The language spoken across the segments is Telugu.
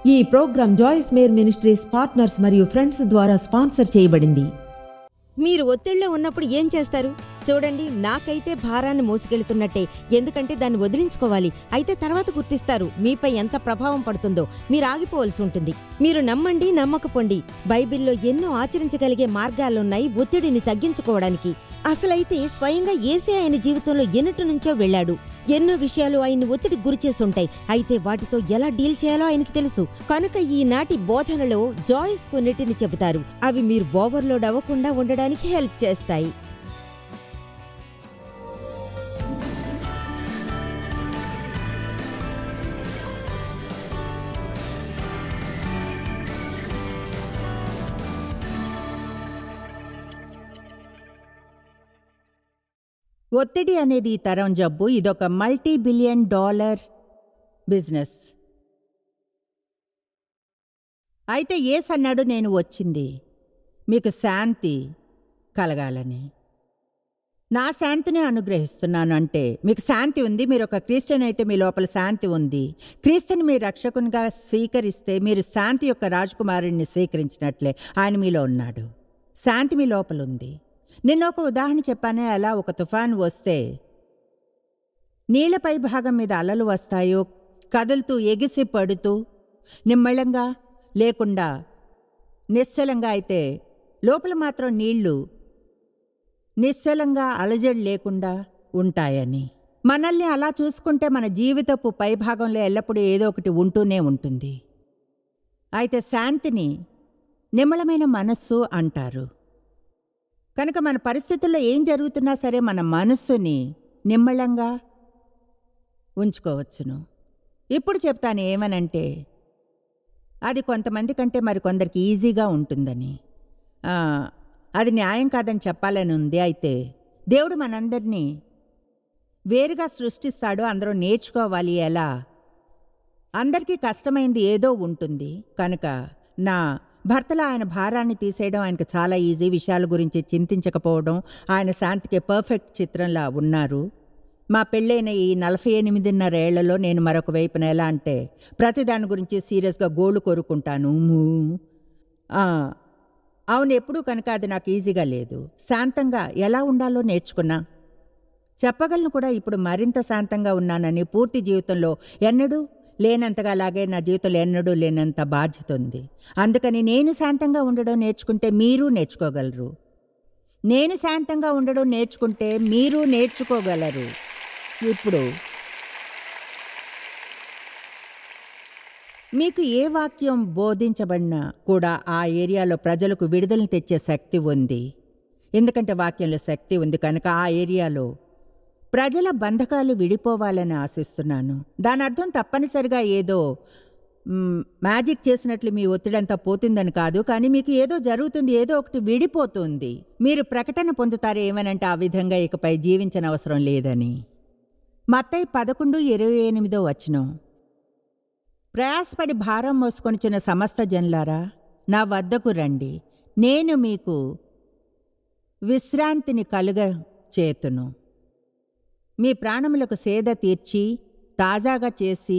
ఈ programme Joyce Meyer ministries partners మరియు ఫ్రెండ్స్ ద్వారా స్పాన్సర్ చేయబడింది. మీరు ఒత్తిడిలో ఉన్నప్పుడు ఏం చేస్తారు? చూడండి, నాకైతే భారాన్ని మోసుకెళ్తున్నట్టే, ఎందుకంటే దాన్ని వదిలించుకోవాలి. అయితే తర్వాత గుర్తిస్తారు మీపై ఎంత ప్రభావం పడుతుందో. మీరు ఆగిపోవలసి ఉంటుంది. మీరు నమ్మండి, నమ్మకపోండి, బైబిల్లో ఎన్నో ఆచరించగలిగే మార్గాలున్నాయి ఒత్తిడిని తగ్గించుకోవడానికి. అసలైతే స్వయంగా యేసే ఆయన జీవితంలో ఎన్నిటి నుంచో వెళ్ళాడు. ఎన్నో విషయాలు ఆయన్ని ఒత్తిడికి గురిచేస్తుంటాయి. అయితే వాటితో ఎలా డీల్ చేయాలో ఆయనకి తెలుసు. కనుక ఈనాటి బోధనలో జాయిస్ కొన్నిటిని చెబుతారు. అవి మీరు ఓవర్లోడ్ అవ్వకుండా ఉండడానికి హెల్ప్ చేస్తాయి. ఒత్తిడి అనేది ఈ తరం జబ్బు. ఇదొక $multi-billion బిజినెస్. అయితే యేసు అన్నాడు, నేను వచ్చింది మీకు శాంతి కలగాలని. నా శాంతిని అనుగ్రహిస్తున్నాను. అంటే మీకు శాంతి ఉంది. మీరు ఒక క్రిస్టియన్ అయితే మీ లోపల శాంతి ఉంది. క్రీస్తుని మీరు రక్షకునిగా స్వీకరిస్తే మీరు శాంతి యొక్క రాజకుమారుడిని స్వీకరించినట్లే. ఆయన మీలో ఉన్నాడు. శాంతి మీ లోపల ఉంది. నిన్న ఒక ఉదాహరణ చెప్పానే, అలా ఒక తుఫాను వస్తే నీళ్లపై భాగం మీద అలలు వస్తాయో, కదులుతూ ఎగిసి పడుతూ నిమ్మళంగా లేకుండా నిశ్చలంగా, అయితే లోపల మాత్రం నీళ్లు నిశ్చలంగా అలజడి లేకుండా ఉంటాయని. మనల్ని అలా చూసుకుంటే మన జీవితపు పైభాగంలో ఎల్లప్పుడూ ఏదో ఒకటి ఉంటూనే ఉంటుంది. అయితే శాంతిని నిమ్మళమైన మనస్సు అంటారు. కనుక మన పరిస్థితుల్లో ఏం జరుగుతున్నా సరే మన మనస్సుని నిమ్మళంగా ఉంచుకోవచ్చును. ఇప్పుడు చెప్తాను ఏమనంటే, అది కొంతమంది కంటే మరికొందరికి ఈజీగా ఉంటుందని. అది న్యాయం కాదని చెప్పాలని ఉంది. అయితే దేవుడు మనందరినీ వేరుగా సృష్టిస్తాడు. అందరూ నేర్చుకోవాలి ఎలా. అందరికీ కష్టమైంది ఏదో ఉంటుంది. కనుక నా భర్తలో ఆయన భారాన్ని తీసేయడం ఆయనకు చాలా ఈజీ. విషయాల గురించి చింతించకపోవడం. ఆయన శాంతికి పర్ఫెక్ట్ చిత్రంలా ఉన్నారు. మా పెళ్ళైన ఈ 48.5 ఏళ్లలో నేను మరొక వైపున ఎలా అంటే, ప్రతిదాని గురించి సీరియస్గా గోళ్ళు కోరుకుంటాను. అవును, ఎప్పుడూ. కనుక అది నాకు ఈజీగా లేదు. శాంతంగా ఎలా ఉండాలో నేర్చుకున్నా. చెప్పగలను కూడా ఇప్పుడు మరింత శాంతంగా ఉన్నానని. పూర్తి జీవితంలో ఎన్నడూ లేనంతగా, అలాగే నా జీవితంలో ఎన్నడూ లేనంత బాధ్యత ఉంది. అందుకని నేను శాంతంగా ఉండడం నేర్చుకుంటే మీరు నేర్చుకోగలరు. నేను శాంతంగా ఉండడం నేర్చుకుంటే మీరు నేర్చుకోగలరు. ఇప్పుడు మీకు ఏ వాక్యం బోధించబడినా కూడా ఆ ఏరియాలో ప్రజలకు విడుదలను తెచ్చే శక్తి ఉంది. ఎందుకంటే వాక్యంలో శక్తి ఉంది. కనుక ఆ ఏరియాలో ప్రజల బంధకాలు విడిపోవాలని ఆశిస్తున్నాను. దాని అర్థం తప్పనిసరిగా ఏదో మ్యాజిక్ చేసినట్లు మీ ఒత్తిడంతా పోతుందని కాదు. కానీ మీకు ఏదో జరుగుతుంది, ఏదో ఒకటి విడిపోతుంది. మీరు ప్రకటన పొందుతారు ఏమనంటే, ఆ విధంగా ఇకపై జీవించనవసరం లేదని. మత్తయి 11:28 ప్రయాసపడి భారం మోసుకొనిచున్న సమస్త జనులారా, నా వద్దకు రండి, నేను మీకు విశ్రాంతిని కలుగచేతును. మీ ప్రాణములకు సేద తీర్చి తాజాగా చేసి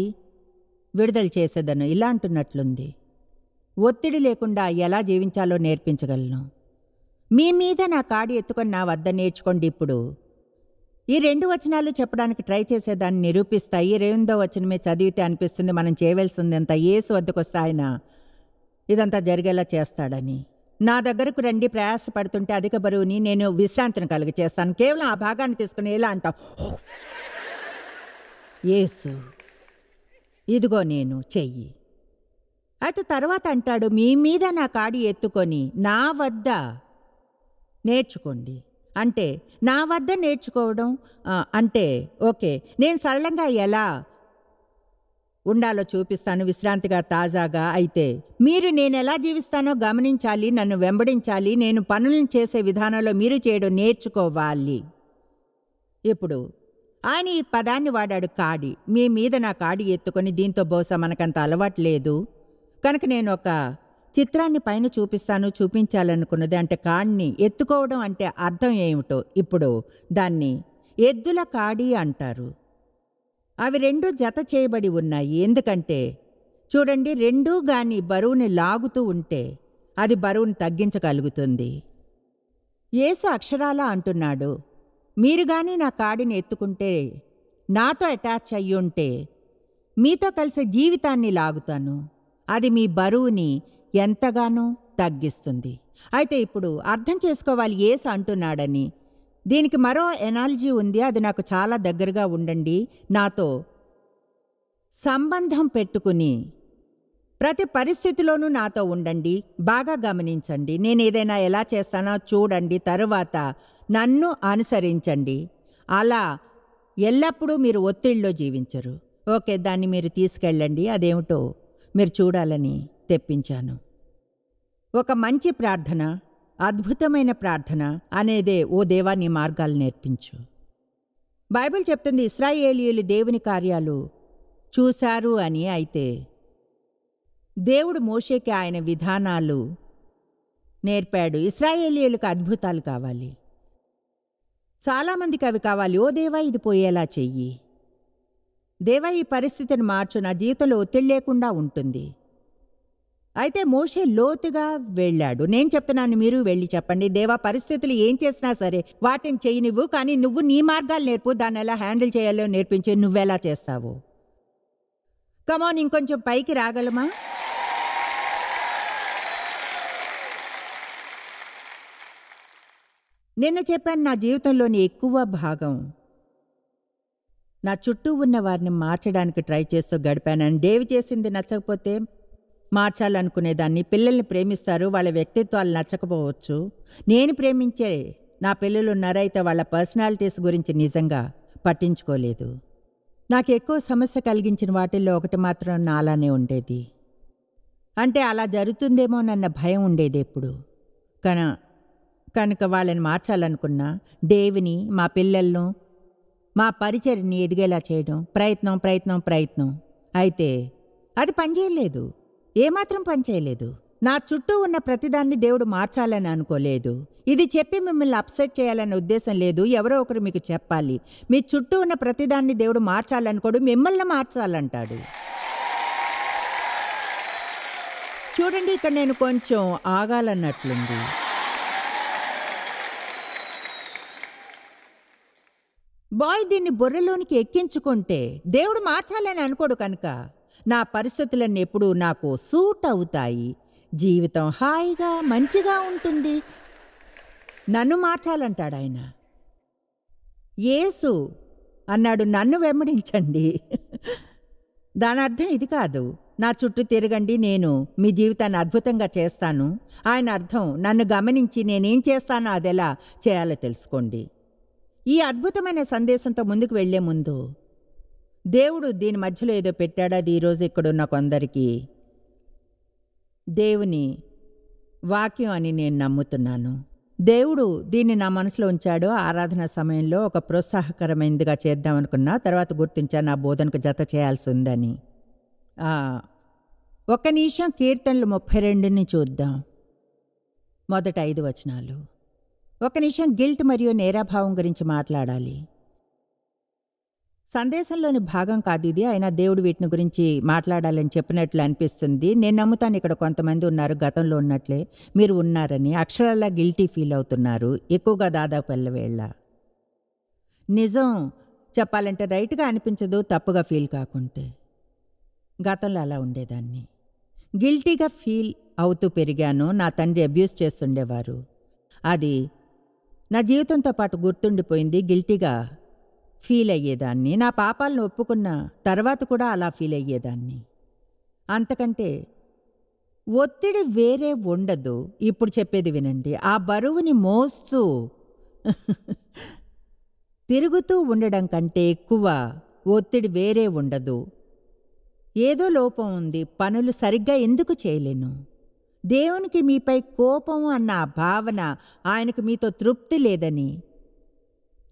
విడుదల చేసేదను. ఇలా అంటున్నట్లుంది. ఒత్తిడి లేకుండా ఎలా జీవించాలో నేర్పించగలను. మీ మీద నా కాడి ఎత్తుకొని నా వద్ద నేర్చుకోండి. ఇప్పుడు ఈ 2 వచనాలు చెప్పడానికి ట్రై చేసేదాన్ని నిరూపిస్తాయి. 8వ వచనమే చదివితే అనిపిస్తుంది మనం చేయవలసిందంతా యేసు వద్దకు వస్తే ఆయన ఇదంతా జరిగేలా చేస్తాడని. నా దగ్గరకు రండి, ప్రయాసపడుతుంటే అధిక బరువుని నేను విశ్రాంతిని కలుగచేస్తాను. కేవలం ఆ భాగాన్ని తీసుకుని ఎలా అంటాం, యేసు ఇదిగో నేను చెయ్యి. అయితే తర్వాత అంటాడు, మీ మీద నా కాడి ఎత్తుకొని నా వద్ద నేర్చుకోండి. అంటే నా వద్ద నేర్చుకోవడం అంటే ఓకే, నేను సరళంగా ఎలా ఉండాలో చూపిస్తాను, విశ్రాంతిగా తాజాగా. అయితే మీరు నేను ఎలా జీవిస్తానో గమనించాలి, నన్ను వెంబడించాలి. నేను పనులను చేసే విధానంలో మీరు చేయడం నేర్చుకోవాలి. ఇప్పుడు ఆయన ఈ పదాన్ని వాడాడు, కాడి. మీ మీద నా కాడి ఎత్తుకొని. దీంతో బహుశా మనకంత అలవాటు లేదు. కనుక నేను ఒక చిత్రాన్ని పైన చూపించాలనుకున్నది. అంటే కాడిని ఎత్తుకోవడం అంటే అర్థం ఏమిటో. ఇప్పుడు దాన్ని ఎద్దుల కాడి అంటారు. అవి 2 జత చేయబడి ఉన్నాయి. ఎందుకంటే చూడండి, రెండూ గాని బరువుని లాగుతూ ఉంటే అది బరువుని తగ్గించగలుగుతుంది. యేసు అక్షరాలా అంటున్నాడు, మీరు గాని నా కాడిని ఎత్తుకుంటే, నాతో అటాచ్ అయ్యుంటే మీతో కలిసి జీవితాన్ని లాగుతాను. అది మీ బరువుని ఎంతగానో తగ్గిస్తుంది. అయితే ఇప్పుడు అర్థం చేసుకోవాలి యేసు అంటున్నాడని. దీనికి మరో ఎనాలజీ ఉంది, అది నాకు చాలా దగ్గరగా ఉండండి. నాతో సంబంధం పెట్టుకుని ప్రతి పరిస్థితిలోనూ నాతో ఉండండి. బాగా గమనించండి. నేను ఏదైనా ఎలా చేస్తానో చూడండి, తరువాత నన్ను అనుసరించండి. అలా ఎల్లప్పుడూ మీరు ఒత్తిడిలో జీవించరు. ఓకే, దాన్ని మీరు తీసుకెళ్ళండి. అదేమిటో మీరు చూడాలని తెప్పించాను. ఒక మంచి ప్రార్థన, అద్భుతమైన ప్రార్థన అనేదే, ఓ దేవా నీ మార్గాలు నేర్పించు. బైబిల్ చెప్తుంది ఇశ్రాయేలీయులు దేవుని కార్యాలు చూశారు అని. అయితే దేవుడు మోషేకి ఆయన విధానాలు నేర్పాడు. ఇశ్రాయేలీయులకు అద్భుతాలు కావాలి, చాలామందికి అవి కావాలి. ఓ దేవా ఇది పోయేలా చెయ్యి, దేవా ఈ పరిస్థితిని మార్చు, నా జీవితంలో ఒత్తిడి లేకుండా ఉంటుంది. అయితే మోషే లోతుగా వెళ్ళాడు. నేను చెప్తున్నాను, మీరు వెళ్ళి చెప్పండి, దేవా పరిస్థితులు ఏం చేసినా సరే వాటిని చెయ్యనివ్వు, కానీ నువ్వు నీ మార్గాలు నేర్పు, దాన్ని ఎలా హ్యాండిల్ చేయాలో నేర్పించి నువ్వెలా చేస్తావు. కమాన్, ఇంకొంచెం పైకి రాగలమా? నిన్న చెప్పాను, నా జీవితంలోని ఎక్కువ భాగం నా చుట్టూ ఉన్న వారిని మార్చడానికి ట్రై చేస్తూ గడిపానని. డేవి చేసింది నచ్చకపోతే మార్చాలనుకునేదాన్ని. పిల్లల్ని ప్రేమిస్తారు, వాళ్ళ వ్యక్తిత్వాలు నచ్చకపోవచ్చు. నేను ప్రేమించే నా పిల్లలు ఉన్నారైతే వాళ్ళ పర్సనాలిటీస్ గురించి నిజంగా పట్టించుకోలేదు. నాకు ఎక్కువ సమస్య కలిగించిన వాటిల్లో ఒకటి మాత్రం నాలానే ఉండేది. అంటే అలా జరుగుతుందేమోనన్న భయం ఉండేది ఎప్పుడు. కనుక వాళ్ళని మార్చాలనుకున్నా, డేవిని, మా పిల్లలను, మా పరిచర్ని ఎదిగేలా చేయడం ప్రయత్నం. అయితే అది పనిచేయలేదు, ఏమాత్రం పనిచేయలేదు. నా చుట్టూ ఉన్న ప్రతిదాన్ని దేవుడు మార్చాలని అనుకోలేదు. ఇది చెప్పి మిమ్మల్ని అప్సెట్ చేయాలనే ఉద్దేశం లేదు. ఎవరో ఒకరు మీకు చెప్పాలి. మీ చుట్టూ ఉన్న ప్రతిదాన్ని దేవుడు మార్చాలనుకోడు, మిమ్మల్ని మార్చాలంటాడు. చూడండి, ఇక్కడ నేను కొంచెం ఆగాలన్నట్లుంది. బాయ్ దీన్ని బుర్రలోనికి ఎక్కించుకుంటే దేవుడు మార్చాలని అనుకోడు. కనుక నా పరిస్థితులన్నీ ఎప్పుడూ నాకు సూట్ అవుతాయి, జీవితం హాయిగా మంచిగా ఉంటుంది. నన్ను మార్చాలంటాడు ఆయన. యేసు అన్నాడు, నన్ను వెంబడించండి. దాని అర్థం ఇది కాదు, నా చుట్టూ తిరగండి, నేను మీ జీవితాన్ని అద్భుతంగా చేస్తాను. ఆయన అర్థం, నన్ను గమనించి నేనేం చేస్తానో అదెలా చేయాలో తెలుసుకోండి. ఈ అద్భుతమైన సందేశంతో ముందుకు వెళ్లే ముందు, దేవుడు దీని మధ్యలో ఏదో పెట్టాడు. అది ఈరోజు ఇక్కడున్న కొందరికి దేవుని వాక్యం అని నేను నమ్ముతున్నాను. దేవుడు దీన్ని నా మనసులో ఉంచాడు. ఆరాధన సమయంలో ఒక ప్రోత్సాహకరమైనదిగా చేద్దామనుకున్నా, తర్వాత గుర్తించా నా బోధనకు జత చేయాల్సి ఉందని. ఒక్క నిమిషం కీర్తనలు 32ని చూద్దాం. మొదట 5 వచనాలు. ఒక నిమిషం గిల్ట్ మరియు నేరాభావం గురించి మాట్లాడాలి. సందేశంలోని భాగం కాదు ఇది, అయినా దేవుడు వీటిని గురించి మాట్లాడాలని చెప్పినట్లు అనిపిస్తుంది. నేను నమ్ముతాను ఇక్కడ కొంతమంది ఉన్నారు, గతంలో ఉన్నట్లే మీరు ఉన్నారని, అక్షరాలా గిల్టీ ఫీల్ అవుతున్నారు, ఎక్కువగా దాదాపు వేళ. నిజం చెప్పాలంటే రైట్గా అనిపించదు, తప్పుగా ఫీల్ కాకుంటే. గతంలో అలా ఉండేదాన్ని, గిల్టీగా ఫీల్ అవుతూ పెరిగాను. నా తండ్రి అబ్యూస్ చేస్తుండేవారు, అది నా జీవితంతో పాటు గుర్తుండిపోయింది. గిల్టీగా ఫీల్ అయ్యేదాన్ని. నా పాపాలను ఒప్పుకున్న తర్వాత కూడా అలా ఫీల్ అయ్యేదాన్ని. అంతకంటే ఒత్తిడి వేరే ఉండదు. ఇప్పుడు చెప్పేది వినండి. ఆ బరువుని మోస్తూ తిరుగుతూ ఉండడం కంటే ఎక్కువ ఒత్తిడి వేరే ఉండదు. ఏదో లోపం ఉంది, పనులు సరిగ్గా ఎందుకు చేయలేను, దేవునికి మీపై కోపం అన్న ఆ భావన, ఆయనకు మీతో తృప్తి లేదని,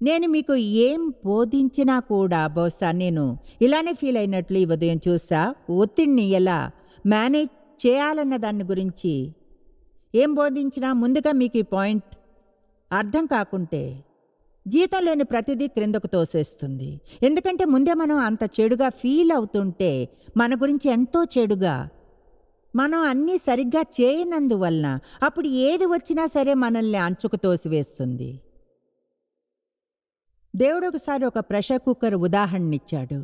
నేను మీకు ఏం బోధించినా కూడా బహుశా నేను ఇలానే ఫీల్ అయినట్లు ఈ ఉదయం చూసా. ఒత్తిడిని ఎలా మేనేజ్ చేయాలన్న దాని గురించి ఏం బోధించినా ముందుగా మీకు ఈ పాయింట్ అర్థం కాకుంటే జీతం లేని ప్రతిదీ క్రిందకు తోసేస్తుంది. ఎందుకంటే ముందే మనం అంత చెడుగా ఫీల్ అవుతుంటే, మన గురించి ఎంతో చెడుగా, మనం అన్నీ సరిగ్గా చేయనందువలన అప్పుడు ఏది వచ్చినా సరే మనల్ని అంచుకు తోసివేస్తుంది. దేవుడు ఒకసారి ఒక ప్రెషర్ కుక్కర్ ఉదాహరణ ఇచ్చాడు.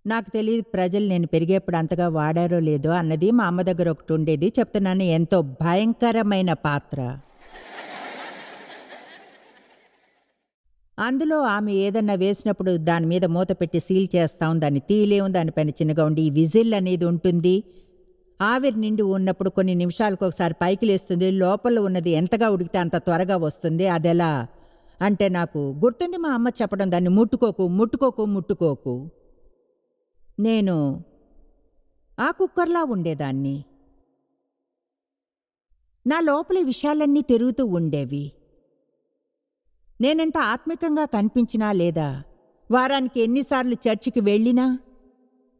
నాకు తెలియదు ప్రజలు నేను పెరిగేప్పుడు అంతగా వాడారో లేదో అన్నది. మా అమ్మ దగ్గర ఒకటి ఉండేది, చెప్తున్నాను, ఎంతో భయంకరమైన పాత్ర. అందులో ఆమె ఏదన్నా వేసినప్పుడు దాని మీద మూత పెట్టి సీల్ చేస్తాం, దాన్ని తీయలేము, దానిపైన చిన్నగా ఉండి ఈ విజిల్ అనేది ఉంటుంది. ఆవిరి నిండి ఉన్నప్పుడు కొన్ని నిమిషాలకు ఒకసారి పైకి లేస్తుంది, లోపల ఉన్నది ఎంతగా ఉడికితే అంత త్వరగా వస్తుంది. అదెలా అంటే నాకు గుర్తుంది మా అమ్మ చెప్పడం, దాన్ని ముట్టుకోకు ముట్టుకోకు ముట్టుకోకు. నేను ఆ కుక్కర్లా ఉండేదాన్ని. నా లోపలి విషయాలన్నీ తిరుగుతూ ఉండేవి. నేనెంత ఆత్మికంగా కనిపించినా లేదా వారానికి ఎన్నిసార్లు చర్చికి వెళ్ళినా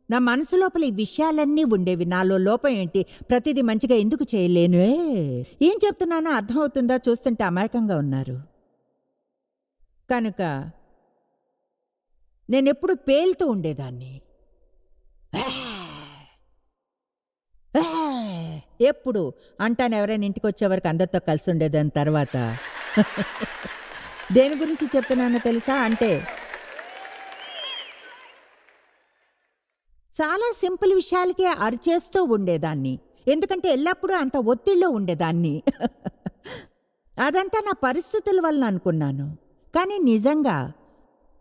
నా మనసు లోపల ఈ విషయాలన్నీ ఉండేవి. నాలో లోపం ఏంటి, ప్రతిదీ మంచిగా ఎందుకు చేయలేను, ఏం చెప్తున్నానో అర్థమవుతుందా? చూస్తుంటే అమాయకంగా ఉన్నారు. కనుక నేనెప్పుడు పేలుతూ ఉండేదాన్ని. ఎప్పుడు అంటాను, ఎవరైనా ఇంటికి వచ్చేవరకు అందరితో కలిసి ఉండేదాని. తర్వాత దేని గురించి చెప్తున్నానో తెలుసా? అంటే చాలా సింపుల్ విషయాలకే అరిచేస్తూ ఉండేదాన్ని. ఎందుకంటే ఎల్లప్పుడూ అంత ఒత్తిడిలో ఉండేదాన్ని. అదంతా నా పరిస్థితుల వల్ల అనుకున్నాను. కానీ నిజంగా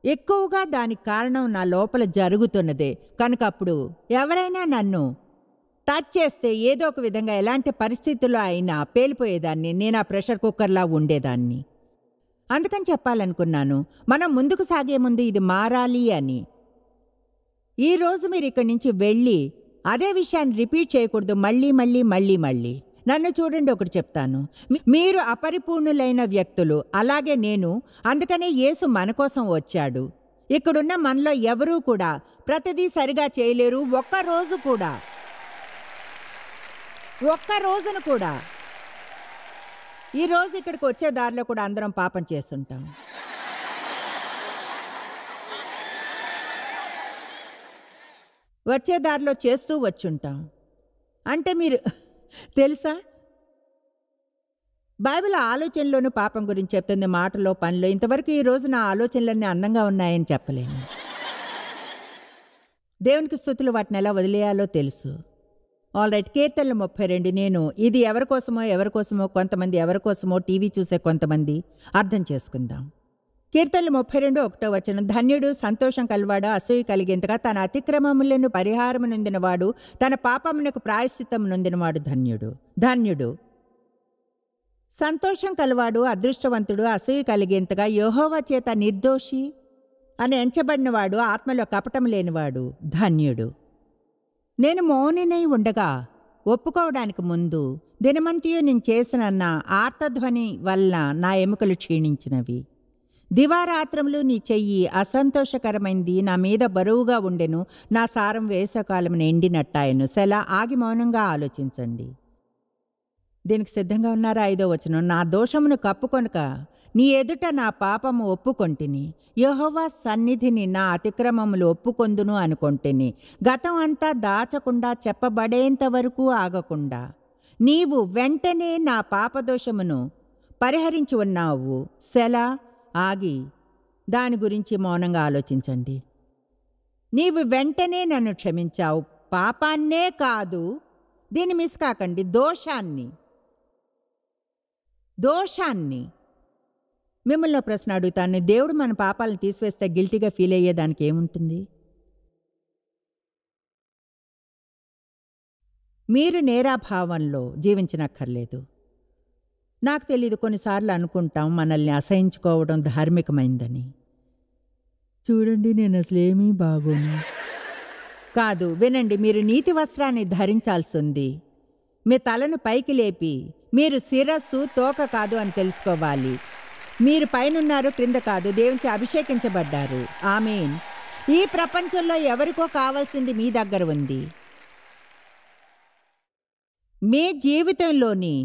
ఎక్కువగా దానికి కారణం నా లోపల జరుగుతున్నదే. కనుక అప్పుడు ఎవరైనా నన్ను టచ్ చేస్తే ఏదో ఒక విధంగా ఎలాంటి పరిస్థితుల్లో అయినా పేలిపోయేదాన్ని. నేను ఆ ప్రెషర్ కుక్కర్లా ఉండేదాన్ని. అందుకని చెప్పాలనుకున్నాను, మనం ముందుకు సాగే ముందు ఇది మారాలి అని. ఈరోజు మీరు ఇక్కడి నుంచి వెళ్ళి అదే విషయాన్ని రిపీట్ చేయకూడదు, మళ్ళీ మళ్ళీ మళ్ళీ మళ్ళీ. నన్ను చూడండి, ఒకటి చెప్తాను, మీరు అపరిపూర్ణులైన వ్యక్తులు, అలాగే నేను. అందుకనే యేసు మన కోసం వచ్చాడు. ఇక్కడున్న మనలో ఎవరూ కూడా ప్రతిదీ సరిగా చేయలేరు. ఒక్క రోజును కూడా. ఈరోజు ఇక్కడికి వచ్చే దారిలో కూడా అందరం పాపం చేస్తుంటాం. వచ్చే దారిలో చేస్తూ వచ్చుంటాం. అంటే మీరు తెలుసా, బైబిల్ ఆలోచనలోనూ పాపం గురించి చెప్తుంది, మాటలో, పనిలో. ఇంతవరకు ఈరోజు నా ఆలోచనలన్నీ అందంగా ఉన్నాయని చెప్పలేను. దేవునికి స్తుతులు, వాటిని ఎలా వదిలేయాలో తెలుసు. ఆల్రైట్, కీర్తనలు 32. నేను ఇది ఎవరి కోసమో కొంతమంది, ఎవరి కోసమో టీవీ చూసే కొంతమంది అర్థం చేసుకుందాం. కీర్తనలు 32, 1వ వచనం. ధన్యుడు, సంతోషం కలవాడు, అసూయ కలిగేంతగా తన అతిక్రమములను పరిహారము నొందినవాడు, తన పాపమునకు ప్రాయశ్చిత్తం నొందినవాడు ధన్యుడు. సంతోషం కలవాడు, అదృష్టవంతుడు, అసూయ కలిగేంతగా యెహోవా చేత నిర్దోషి అని ఎంచబడినవాడు, ఆత్మలో కపటం లేనివాడు ధన్యుడు. నేను మౌనినై ఉండగా ఒప్పుకోవడానికి ముందు దినమంతియు నేను చేసిన నా ఆర్తధ్వని వల్ల నా ఎముకలు క్షీణించినవి. దివారాత్రములు నీ చెయ్యి అసంతోషకరమైంది, నా మీద బరువుగా ఉండెను, నా సారం వేసవకాలమున ఎండినట్టాయను. సెలా. ఆగి మౌనంగా ఆలోచించండి. దీనికి సిద్ధంగా ఉన్నారా? 5వ వచనం. నా దోషమును కప్పుకొనక నీ ఎదుట నా పాపము ఒప్పుకొంటిని, యెహోవా సన్నిధిని నా అతిక్రమములు ఒప్పుకొందును అనుకొంటిని. గతం అంతా దాచకుండా, చెప్పబడేంత వరకు ఆగకుండా నీవు వెంటనే నా పాపదోషమును పరిహరించి ఉన్నావు. సెలా. ఆగి దాని గురించి మౌనంగా ఆలోచించండి. నీవు వెంటనే నన్ను క్షమించావు. పాపాన్నే కాదు, దీన్ని మిస్ కాకండి, దోషాన్ని. మిమ్మల్ని ప్రశ్న అడుగుతాను, దేవుడు మన పాపాలను తీసివేస్తే గిల్టీగా ఫీల్ అయ్యేదానికి ఏముంటుంది? మీరు నేరాభావంలో జీవించనక్కర్లేదు. నాకు తెలీదు, కొన్నిసార్లు అనుకుంటాం మనల్ని అసహించుకోవడం ధార్మికమైందని. చూడండి, నేను అసలేమీ బాగోను. కాదు, వినండి, మీరు నీతి వస్త్రాన్ని ధరించాల్సి ఉంది. మీ తలను పైకి లేపి మీరు శిరస్సు, తోక కాదు అని తెలుసుకోవాలి. మీరు పైనున్నారు, క్రింద కాదు. దేవునిచే అభిషేకించబడ్డారు. ఆమేన్. ఈ ప్రపంచంలో ఎవరికో కావాల్సింది మీ దగ్గర ఉంది. మీ జీవితంలోని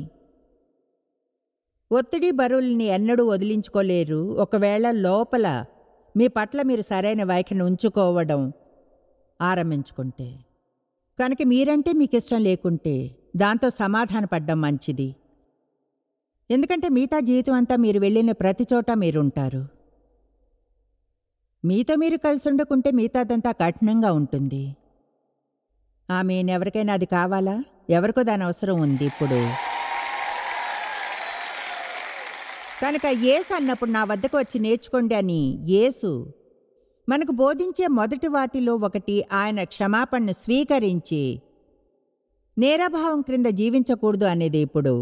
ఒత్తిడి బరువుల్ని ఎన్నడూ వదిలించుకోలేరు ఒకవేళ లోపల మీ పట్ల మీరు సరైన వైఖరిని ఉంచుకోవడం ఆరంభించుకుంటే. కనుక మీరంటే మీకు ఇష్టం లేకుంటే దాంతో సమాధానపడ్డం మంచిది. ఎందుకంటే మిగతా జీవితం అంతా మీరు వెళ్ళిన ప్రతి చోట మీరుంటారు. మీతో మీరు కలిసి ఉండకుంటే మిగతాదంతా కఠినంగా ఉంటుంది. ఎవరికైనా అది కావాలా? ఎవరికో దాని అవసరం ఉంది ఇప్పుడు. కనుక యేసు అన్నప్పుడు నా వద్దకు వచ్చి నేర్చుకోండి అని యేసు మనకు బోధించే మొదటి వాటిలో ఒకటి ఆయన క్షమాపణను స్వీకరించి నేరభావం క్రింద జీవించకూడదు అనేది. ఇప్పుడు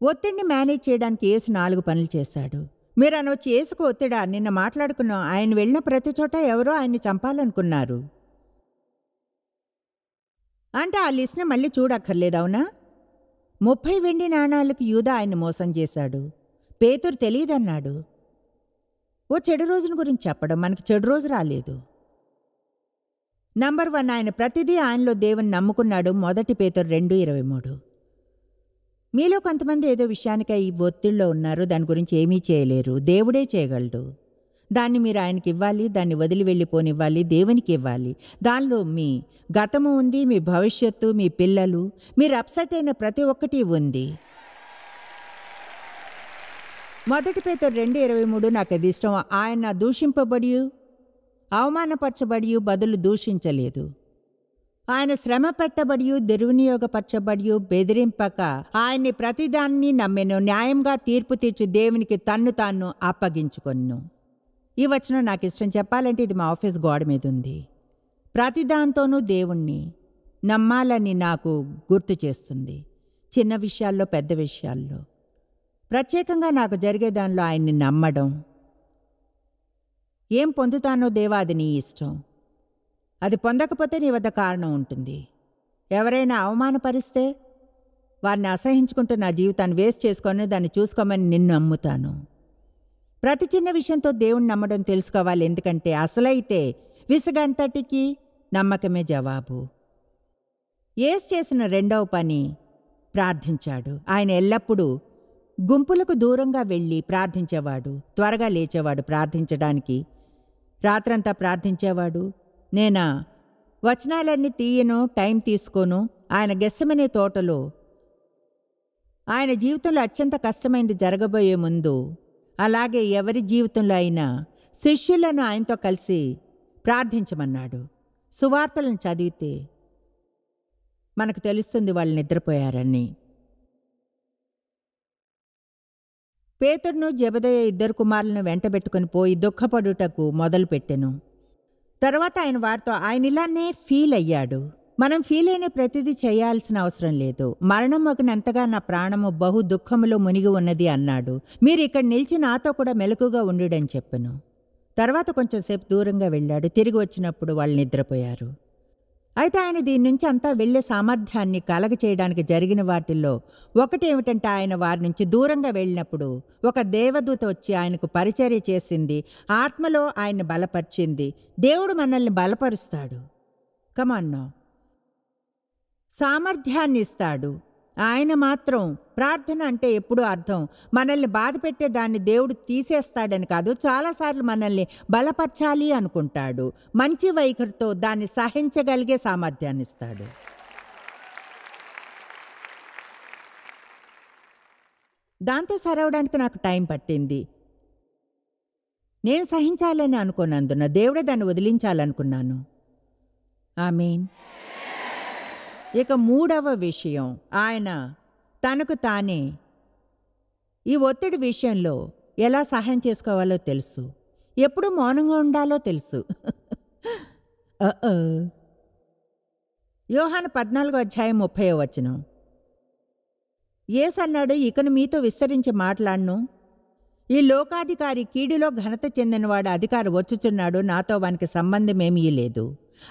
ఒత్తిడిని మేనేజ్ చేయడానికి యేసు 4 పనులు చేశాడు. మీరు అనొచ్చి యేసుకు ఒత్తిడా? నిన్న మాట్లాడుకున్నాం, ఆయన వెళ్ళిన ప్రతి చోట ఎవరో ఆయన్ని చంపాలనుకున్నారు అంటే ఆ లిస్ట్ని మళ్ళీ చూడక్కర్లేదు, అవునా? 30 వెండి నాణాలకు యూదా ఆయన్ని మోసం చేశాడు. పేతురు తెలియదన్నాడు. ఓ చెడు రోజున గురించి చెప్పడం, మనకి చెడు రోజు రాలేదు. నంబర్ 1, ఆయన ప్రతిదీ ఆయనలో దేవుని నమ్ముకున్నాడు. 1 పేతురు 2:23. మీలో కొంతమంది ఏదో విషయానికై ఈ ఒత్తిడిలో ఉన్నారు, దాని గురించి ఏమీ చేయలేరు. దేవుడే చేయగలడు. దాన్ని మీరు ఆయనకి ఇవ్వాలి, దాన్ని వదిలి వెళ్ళిపోనివ్వాలి, దేవునికి ఇవ్వాలి. దానిలో మీ గతము ఉంది, మీ భవిష్యత్తు, మీ పిల్లలు, మీరు అప్సెట్ అయిన ప్రతి ఒక్కటి ఉంది. 1 పేతురు 2:23 నాకు అది ఇష్టం. ఆయన దూషింపబడి అవమానపరచబడి బదులు దూషించలేదు. ఆయన శ్రమ పెట్టబడి దుర్వినియోగపరచబడి బెదిరింపక ఆయన్ని ప్రతిదాన్ని నమ్మెను. న్యాయంగా తీర్పు తీర్చి దేవునికి తన్ను తాను అప్పగించుకొన్ను. ఈ వచనం నాకు ఇష్టం. చెప్పాలంటే ఇది మా ఆఫీస్ గోడ మీద ఉంది. ప్రతిదాంతోనూ దేవుణ్ణి నమ్మాలని నాకు గుర్తు చేస్తుంది. చిన్న విషయాల్లో, పెద్ద విషయాల్లో, ప్రత్యేకంగా నాకు జరిగే దానిలో ఆయన్ని నమ్మడం. ఏం పొందుతానో దేవా, అది నీ ఇష్టం. అది పొందకపోతే నీ వద్ద కారణం ఉంటుంది. ఎవరైనా అవమానపరిస్తే వారిని అసహించుకుంటూ నా జీవితాన్ని వేస్ట్ చేసుకొని దాన్ని చూసుకోమని నిన్ను నమ్ముతాను. ప్రతి చిన్న విషయంతో దేవుణ్ణి నమ్మడం తెలుసుకోవాలి. ఎందుకంటే అసలైతే విసుగంతటికి నమ్మకమే జవాబు. యేసు చేసిన 2వ పని ప్రార్థించాడు. ఆయన ఎల్లప్పుడూ గుంపులకు దూరంగా వెళ్ళి ప్రార్థించేవాడు. త్వరగా లేచేవాడు ప్రార్థించడానికి. రాత్రంతా ప్రార్థించేవాడు. నేనా వచనాలన్నీ తీయను, టైం తీసుకోను. ఆయన గెస్సెమనే తోటలో ఆయన జీవితంలో అత్యంత కష్టమైంది జరగబోయే ముందు, అలాగే ఎవరి జీవితంలో అయినా శిష్యులను ఆయనతో కలిసి ప్రార్థించమన్నాడు. సువార్తలను చదివితే మనకు తెలుస్తుంది వాళ్ళు నిద్రపోయారని. పేతురును జెబెదయి 2 కుమారులను వెంటబెట్టుకుని పోయి దుఃఖపడుటకు మొదలుపెట్టెను. తర్వాత ఆయన వారితో ఆయన ఇలానే ఫీల్ అయ్యాడు. మనం ఫీల్ అయిన ప్రతిదీ చేయాల్సిన అవసరం లేదు. మరణం ఒకనంతగా నా ప్రాణము బహు దుఃఖములో మునిగి ఉన్నది అన్నాడు. మీరు ఇక్కడ నిలిచి నాతో కూడా మెలకుగా ఉండుడని చెప్పెను. తర్వాత కొంచెంసేపు దూరంగా వెళ్ళాడు. తిరిగి వచ్చినప్పుడు వాళ్ళు నిద్రపోయారు. అయితే ఆయన దీని నుంచి అంతా వెళ్లే సామర్థ్యాన్ని కలగచేయడానికి జరిగిన వాటిల్లో ఒకటేమిటంటే, ఆయన వారి నుంచి దూరంగా వెళ్ళినప్పుడు ఒక దేవదూత వచ్చి ఆయనకు పరిచర్య చేసింది. ఆత్మలో ఆయన బలపరిచింది. దేవుడు మనల్ని బలపరుస్తాడు. కమాన్నో సామర్థ్యాన్ని ఇస్తాడు. ఆయన మాత్రం ప్రార్థన అంటే ఎప్పుడూ అర్థం మనల్ని బాధ పెట్టే దాన్ని దేవుడు తీసేస్తాడని కాదు. చాలాసార్లు మనల్ని బలపరచాలి అనుకుంటాడు. మంచి వైఖరితో దాన్ని సహించగలిగే సామర్థ్యాన్ని ఇస్తాడు. దాంతో సరవడానికి నాకు టైం పట్టింది. నేను సహించాలని అనుకున్నందున దేవుడే దాన్ని వదిలించాలనుకున్నాను. ఆమేన్. ఇక 3వ విషయం, ఆయన తనకు తానే ఈ ఒత్తిడి విషయంలో ఎలా సహాయం చేసుకోవాలో తెలుసు. ఎప్పుడు మౌనంగా ఉండాలో తెలుసు. యోహాను 14:30 యేసు అన్నాడు, ఇకను మీతో విస్తరించి మాట్లాడను. ఈ లోకాధికారి కీడులో ఘనత చెందినవాడు అధికారి వచ్చుచున్నాడు. నాతో వానికి సంబంధమేమీ లేదు.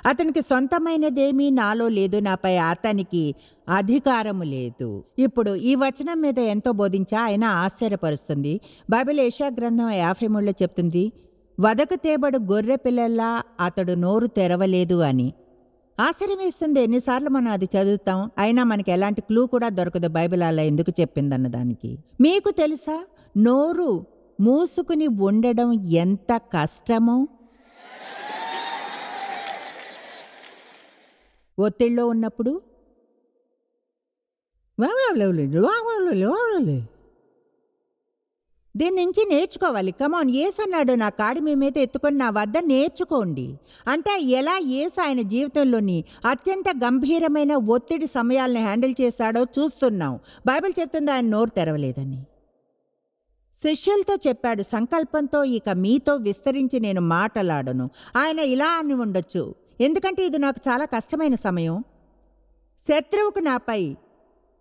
అతనికి సొంతమైనదేమీ నాలో లేదు. నాపై అతనికి అధికారము లేదు. ఇప్పుడు ఈ వచనం మీద ఎంతో బోధించా ఆయన ఆశ్చర్యపరుస్తుంది. బైబిల్ యెషయా గ్రంథం 53లో చెప్తుంది, వదకు తేబడు గొర్రె పిల్లల్లా అతడు నోరు తెరవలేదు అని. ఆశ్చర్యం వేస్తుంది. ఎన్నిసార్లు మనం అది చదువుతాం, అయినా మనకి ఎలాంటి క్లూ కూడా దొరకదు బైబిల్ అలా ఎందుకు చెప్పిందన్న దానికి. మీకు తెలుసా నోరు మూసుకుని ఉండడం ఎంత కష్టమో? ఒత్తిడిలో ఉన్నప్పుడు దీని నుంచి నేర్చుకోవాలి. కమాన్, యేసు అన్నాడు, నా కాడి మీ మీద ఎత్తుకొని నా వద్ద నేర్చుకోండి. అంటే ఎలా యేసు ఆయన జీవితంలోని అత్యంత గంభీరమైన ఒత్తిడి సమయాలను హ్యాండిల్ చేశాడో చూస్తున్నాం. బైబిల్ చెప్తుంది ఆయన నోరు తెరవలేదని. శిష్యులతో చెప్పాడు, సంకల్పంతో ఇక మీతో విస్తరించి నేను మాటలాడను. ఆయన ఇలా అని ఉండొచ్చు, ఎందుకంటే ఇది నాకు చాలా కష్టమైన సమయం, శత్రువుకు నాపై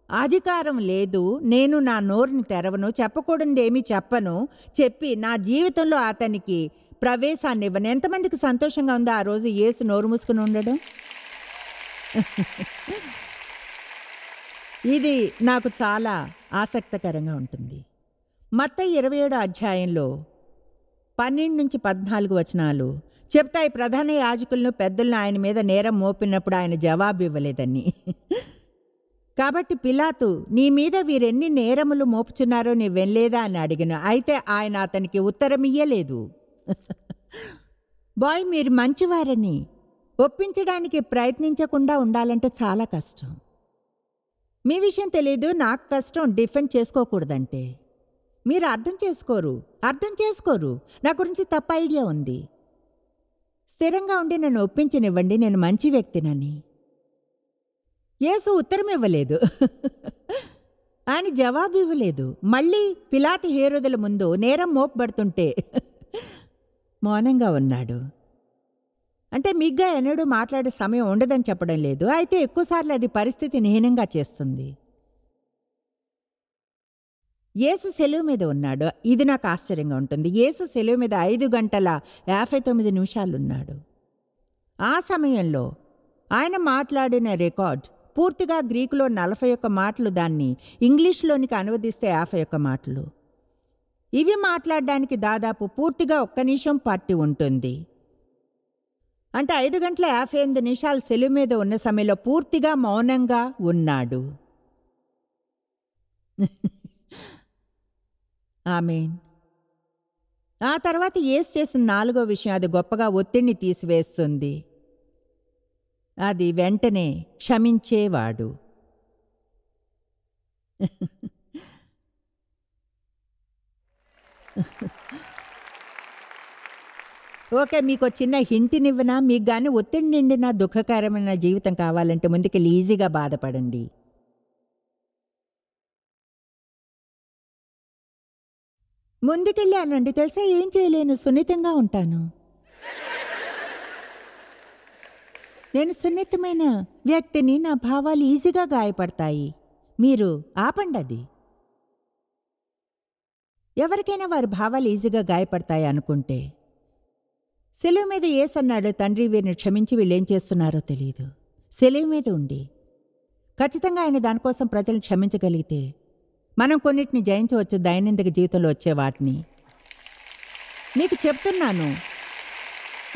అధికారం లేదు, నేను నా నోరుని తెరవను, చెప్పకూడదేమీ చెప్పను, చెప్పి నా జీవితంలో అతనికి ప్రవేశాన్ని ఇవ్వను. ఎంతమందికి సంతోషంగా ఉందో ఆ రోజు యేసు నోరు మూసుకుని ఉండడం? ఇది నాకు చాలా ఆసక్తికరంగా ఉంటుంది. మత్తయి 27 అధ్యాయంలో 12-14 వచనాలు చెప్తాయి, ప్రధాన యాజకులను పెద్దలను ఆయన మీద నేరం మోపినప్పుడు ఆయన జవాబు ఇవ్వలేదని. కాబట్టి పిలాతు, నీ మీద వీరెన్ని నేరములు మోపుచున్నారో నీ వెళ్లేదా అని అడిగిన. అయితే ఆయన అతనికి ఉత్తరం ఇయ్యలేదు. బాయ్, మీరు మంచివారని ఒప్పించడానికి ప్రయత్నించకుండా ఉండాలంటే చాలా కష్టం. మీ విషయం తెలీదు, నాకు కష్టం డిఫెండ్ చేసుకోకూడదంటే. మీరు అర్థం చేసుకోరు. నా గురించి తప్పు ఐడియా ఉంది. స్థిరంగా ఉండి నన్ను ఒప్పించనివ్వండి, నేను మంచి వ్యక్తినని. యేసు ఉత్తరం ఇవ్వలేదు, ఆయన జవాబు ఇవ్వలేదు. మళ్ళీ పిలాతు హేరోదుల ముందు నేరం మోపబడుతుంటే మౌనంగా ఉన్నాడు. అంటే మిగ్గా ఎన్నడూ మాట్లాడే సమయం ఉండదని చెప్పడం లేదు, అయితే ఎక్కువసార్లు అది పరిస్థితిని హీనంగా చేస్తుంది. యేసు సెలువు మీద ఉన్నాడు. ఇది నాకు ఆశ్చర్యంగా ఉంటుంది. యేసు సెలువు మీద 5 గంటల 59 నిమిషాలు ఉన్నాడు. ఆ సమయంలో ఆయన మాట్లాడిన రికార్డ్ పూర్తిగా గ్రీకులో 41 మాటలు, దాన్ని ఇంగ్లీష్లోనికి అనువదిస్తే 51 మాటలు. ఇవి మాట్లాడడానికి దాదాపు పూర్తిగా 1 నిమిషం పట్టి ఉంటుంది. అంటే 5 గంటల 58 నిమిషాలు సెలువు మీద ఉన్న సమయంలో పూర్తిగా మౌనంగా ఉన్నాడు. ఆమేన్. ఆ తర్వాత యేసు చేసిన 4వ విషయం, అది గొప్పగా ఒత్తిడిని తీసివేస్తుంది. అది వెంటనే క్షమించేవాడు. ఓకే, మీకు చిన్న హింటినివ్వనా? మీకు కానీ ఒత్తిడి నిండిన దుఃఖకరమైన జీవితం కావాలంటే ముందుకెళ్ళి ఈజీగా బాధపడండి. ముందుకెళ్ళి అనండి, తెలుసా ఏం చేయలేను, సున్నితంగా ఉంటాను, నేను సున్నితమైన వ్యక్తిని, నా భావాలు ఈజీగా గాయపడతాయి. మీరు ఆపండి అది. ఎవరికైనా వారి భావాలు ఈజీగా గాయపడతాయి అనుకుంటే, సెలవు మీద యేసు అన్నాడు, తండ్రి వీరిని క్షమించి వీళ్ళేం చేస్తున్నారో తెలియదు. సెలవు మీద ఉండి ఖచ్చితంగా ఆయన దానికోసం ప్రజలను క్షమించగలిగితే మనం కొన్నిటిని జయించవచ్చు, దైనందిక జీవితంలో వచ్చే వాటిని. మీకు చెప్తున్నాను,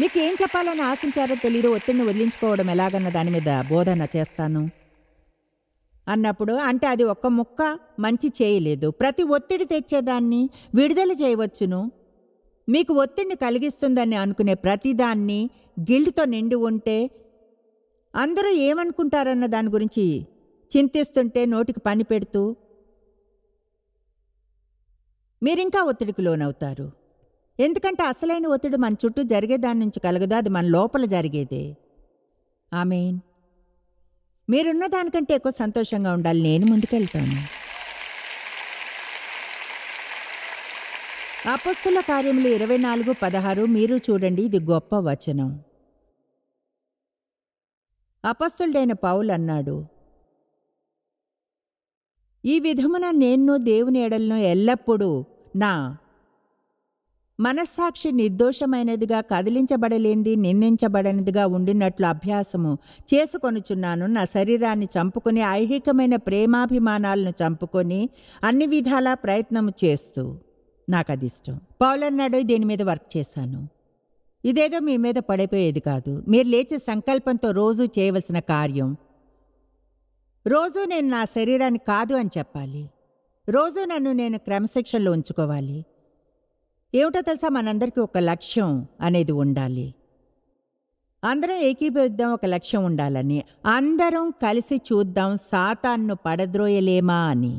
మీకు ఏం చెప్పాలని ఆశించారో తెలీదు, ఒత్తిడిని వదిలించుకోవడం ఎలాగన్న దాని మీద బోధన చేస్తాను అన్నప్పుడు, అంటే అది ఒక్క ముక్క మంచి చేయలేదు, ప్రతి ఒత్తిడి తెచ్చేదాన్ని విడుదల చేయవచ్చును. మీకు ఒత్తిడిని కలిగిస్తుందని అనుకునే ప్రతిదాన్ని గిల్ట్తో నిండి ఉంటే, అందరూ ఏమనుకుంటారన్న దాని గురించి చింతిస్తుంటే, నోటికి పని పెడుతూ మీరింకా ఒత్తిడికి లోనవుతారు. ఎందుకంటే అసలైన ఒత్తిడి మన చుట్టూ జరిగేదాని నుంచి కలగదు, అది మన లోపల జరిగేదే. ఆమేన్. మీరున్న దానికంటే ఎక్కువ సంతోషంగా ఉండాలి. నేను ముందుకెళ్తాను. అపొస్తలుల కార్యములు 24:16 మీరు చూడండి, ఇది గొప్ప వచనం. అపొస్తలుడైన పౌలు అన్నాడు, ఈ విధమున నేను దేవుని ఎడలను ఎల్లప్పుడూ నా మనస్సాక్షి నిర్దోషమైనదిగా, కదిలించబడలేంది, నిందించబడనిదిగా ఉండినట్లు అభ్యాసము చేసుకొనుచున్నాను. నా శరీరాన్ని చంపుకొని ఐహికమైన ప్రేమాభిమానాలను చంపుకొని అన్ని విధాలా ప్రయత్నము చేస్తూ, నాకు అది ఇష్టం. పౌలు అన్నాడు, దీని మీద వర్క్ చేశాను. ఇదేదో మీ మీద పడిపోయేది కాదు. మీరు లేచే సంకల్పంతో రోజు చేయవలసిన కార్యం. రోజు నేను నా శరీరాన్ని కాదు అని చెప్పాలి. రోజు నన్ను నేను క్రమశిక్షణలో ఉంచుకోవాలి. ఏమిటో తెలుసా, మనందరికీ ఒక లక్ష్యం అనేది ఉండాలి. అందరం ఏకీభవిద్దాం, ఒక లక్ష్యం ఉండాలని. అందరం కలిసి చూద్దాం సాతాన్ను పడద్రోయలేమా అని.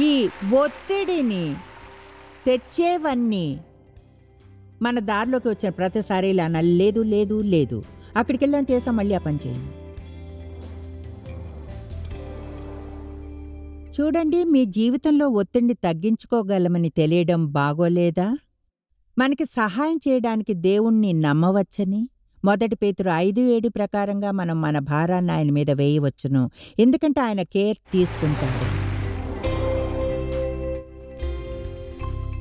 ఈ ఒత్తిడిని తెచ్చేవన్నీ మన దారిలోకి వచ్చిన ప్రతిసారి ఇలా లేదు లేదు లేదు, అక్కడికి వెళ్ళాం చేసాం, మళ్ళీ ఆ పని చేయను. చూడండి, మీ జీవితంలో ఒత్తిడిని తగ్గించుకోగలమని తెలియడం బాగోలేదా? మనకి సహాయం చేయడానికి దేవుణ్ణి నమ్మవచ్చని. 1 పేతురు 5:7 ప్రకారంగా మనం మన భారాన్ని ఆయన మీద వేయవచ్చును, ఎందుకంటే ఆయన కేర్ తీసుకుంటాడు.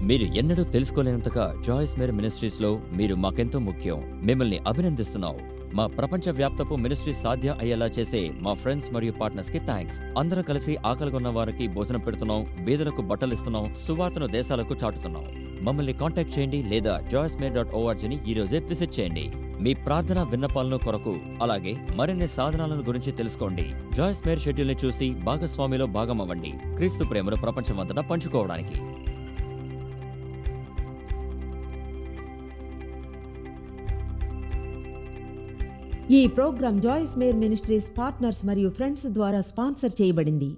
మీరు ఎన్నడూ తెలుసుకోలేనంతగా జాయిస్ మేర్ మినిస్ట్రీస్లో మీరు మాకెంతో ముఖ్యం. మిమ్మల్ని అభినందిస్తున్నాం. మా ప్రపంచ వ్యాప్తపు మినిస్ట్రీ సాధ్యం అయ్యేలా చేసే మా ఫ్రెండ్స్ మరియు పార్ట్నర్స్కి థ్యాంక్స్. అందరం కలిసి ఆకలిగొన్న వారికి భోజనం పెడుతున్నాం, బీదలకు బట్టలు ఇస్తున్నాం, సువార్తను దేశాలకు చాటుతున్నాం. మమ్మల్ని కాంటాక్ట్ చేయండి లేదా joycemeer.orgని ఈరోజే విజిట్ చేయండి. మీ ప్రార్థన విన్నపాలను కొరకు, అలాగే మరిన్ని సాధనాలను గురించి తెలుసుకోండి. జాయిస్ మేర్ షెడ్యూల్ని చూసి భాగస్వామిలో భాగమవ్వండి, క్రీస్తు ప్రేమను ప్రపంచమంతటా పంచుకోవడానికి. ఈ programme Joyce Meyer ministries partners మరియు ఫ్రెండ్స్ ద్వారా స్పాన్సర్ చేయబడింది.